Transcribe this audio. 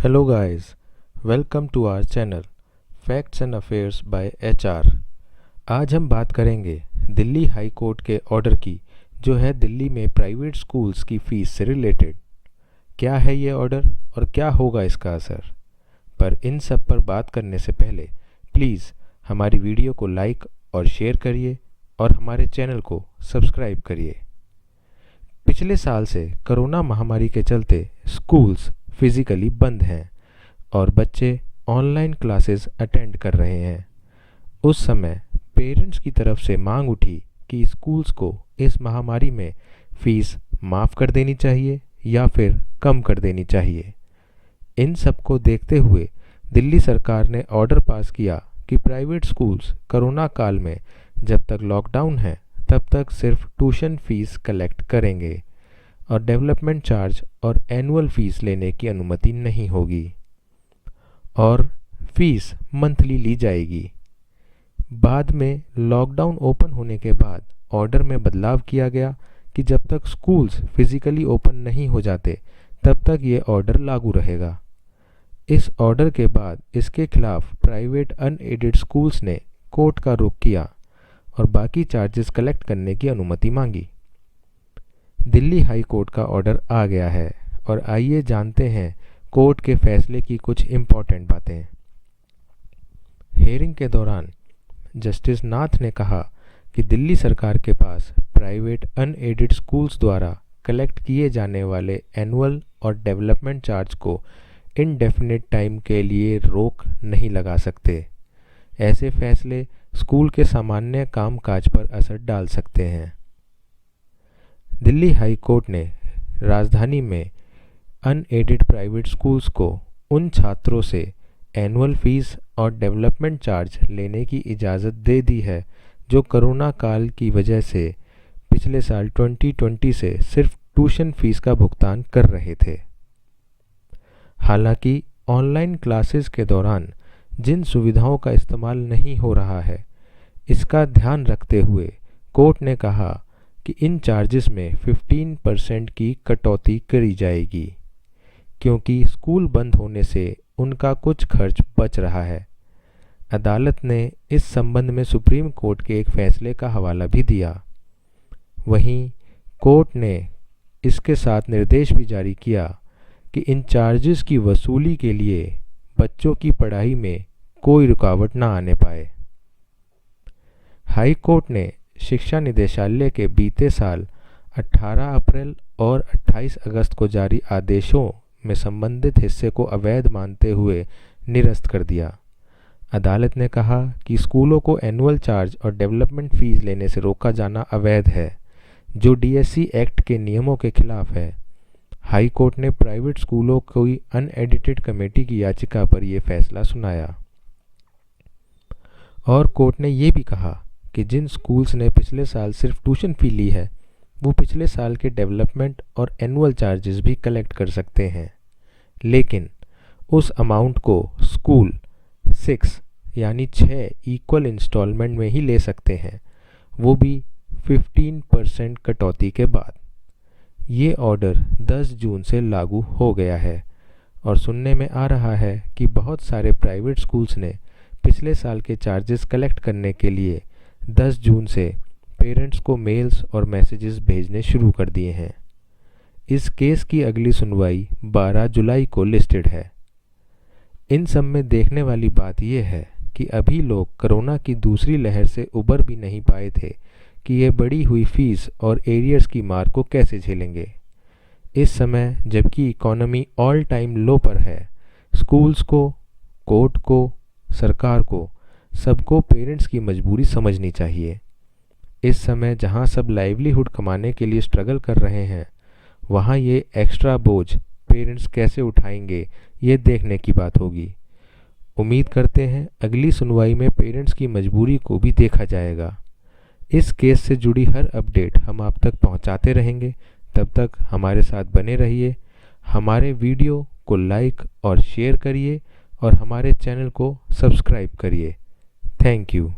Hello guys, welcome to our channel Facts and Affairs by HR। आज हम बात करेंगे दिल्ली हाई कोर्ट के ऑर्डर की, जो है दिल्ली में प्राइवेट स्कूल्स की फ़ीस से रिलेटेड। क्या है ये ऑर्डर और क्या होगा इसका असर, पर इन सब पर बात करने से पहले प्लीज़ हमारी वीडियो को लाइक और शेयर करिए और हमारे चैनल को सब्सक्राइब करिए। पिछले साल से कोरोना महामारी के चलते स्कूल्स फिज़िकली बंद हैं और बच्चे ऑनलाइन क्लासेस अटेंड कर रहे हैं। उस समय पेरेंट्स की तरफ से मांग उठी कि स्कूल्स को इस महामारी में फ़ीस माफ़ कर देनी चाहिए या फिर कम कर देनी चाहिए। इन सब को देखते हुए दिल्ली सरकार ने ऑर्डर पास किया कि प्राइवेट स्कूल्स कोरोना काल में जब तक लॉकडाउन है तब तक सिर्फ ट्यूशन फ़ीस कलेक्ट करेंगे और डेवलपमेंट चार्ज और एनुअल फ़ीस लेने की अनुमति नहीं होगी और फ़ीस मंथली ली जाएगी। बाद में लॉकडाउन ओपन होने के बाद ऑर्डर में बदलाव किया गया कि जब तक स्कूल्स फिज़िकली ओपन नहीं हो जाते तब तक ये ऑर्डर लागू रहेगा। इस ऑर्डर के बाद इसके खिलाफ प्राइवेट अनएडेड स्कूल्स ने कोर्ट का रुख किया और बाकी चार्जेस कलेक्ट करने की अनुमति मांगी। दिल्ली हाई कोर्ट का ऑर्डर आ गया है और आइए जानते हैं कोर्ट के फैसले की कुछ इम्पॉर्टेंट बातें। हियरिंग के दौरान जस्टिस नाथ ने कहा कि दिल्ली सरकार के पास प्राइवेट अनएडेड स्कूल्स द्वारा कलेक्ट किए जाने वाले एनुअल और डेवलपमेंट चार्ज को इनडेफिनिट टाइम के लिए रोक नहीं लगा सकते। ऐसे फैसले स्कूल के सामान्य कामकाज पर असर डाल सकते हैं। दिल्ली हाई कोर्ट ने राजधानी में अनएडेड प्राइवेट स्कूल्स को उन छात्रों से एनुअल फीस और डेवलपमेंट चार्ज लेने की इजाज़त दे दी है जो कोरोना काल की वजह से पिछले साल 2020 से सिर्फ ट्यूशन फीस का भुगतान कर रहे थे। हालांकि ऑनलाइन क्लासेस के दौरान जिन सुविधाओं का इस्तेमाल नहीं हो रहा है, इसका ध्यान रखते हुए कोर्ट ने कहा कि इन चार्जेस में 15% की कटौती करी जाएगी, क्योंकि स्कूल बंद होने से उनका कुछ खर्च बच रहा है। अदालत ने इस संबंध में सुप्रीम कोर्ट के एक फैसले का हवाला भी दिया। वहीं कोर्ट ने इसके साथ निर्देश भी जारी किया कि इन चार्जेस की वसूली के लिए बच्चों की पढ़ाई में कोई रुकावट ना आने पाए। हाई कोर्ट ने शिक्षा निदेशालय के बीते साल 18 अप्रैल और 28 अगस्त को जारी आदेशों में संबंधित हिस्से को अवैध मानते हुए निरस्त कर दिया। अदालत ने कहा कि स्कूलों को एनुअल चार्ज और डेवलपमेंट फीस लेने से रोका जाना अवैध है, जो डीएससी एक्ट के नियमों के खिलाफ है। हाई कोर्ट ने प्राइवेट स्कूलों की अनएडिटेड कमेटी की याचिका पर यह फैसला सुनाया और कोर्ट ने यह भी कहा कि जिन स्कूल्स ने पिछले साल सिर्फ ट्यूशन फ़ी ली है वो पिछले साल के डेवलपमेंट और एनुअल चार्जेस भी कलेक्ट कर सकते हैं, लेकिन उस अमाउंट को स्कूल 6 यानी 6 इक्वल इंस्टॉलमेंट में ही ले सकते हैं, वो भी 15% कटौती के बाद। ये ऑर्डर 10 जून से लागू हो गया है और सुनने में आ रहा है कि बहुत सारे प्राइवेट स्कूल्स ने पिछले साल के चार्जेस कलेक्ट करने के लिए 10 जून से पेरेंट्स को मेल्स और मैसेजेस भेजने शुरू कर दिए हैं। इस केस की अगली सुनवाई 12 जुलाई को लिस्टेड है। इन सब में देखने वाली बात यह है कि अभी लोग कोरोना की दूसरी लहर से उबर भी नहीं पाए थे कि ये बढ़ी हुई फीस और एरियर्स की मार को कैसे झेलेंगे। इस समय जबकि इकोनॉमी ऑल टाइम लो पर है, स्कूल्स को, कोर्ट को, सरकार को, सबको पेरेंट्स की मजबूरी समझनी चाहिए। इस समय जहां सब लाइवलीहुड कमाने के लिए स्ट्रगल कर रहे हैं, वहां ये एक्स्ट्रा बोझ पेरेंट्स कैसे उठाएंगे, ये देखने की बात होगी। उम्मीद करते हैं अगली सुनवाई में पेरेंट्स की मजबूरी को भी देखा जाएगा। इस केस से जुड़ी हर अपडेट हम आप तक पहुंचाते रहेंगे। तब तक हमारे साथ बने रहिए। हमारे वीडियो को लाइक और शेयर करिए और हमारे चैनल को सब्सक्राइब करिए। Thank you.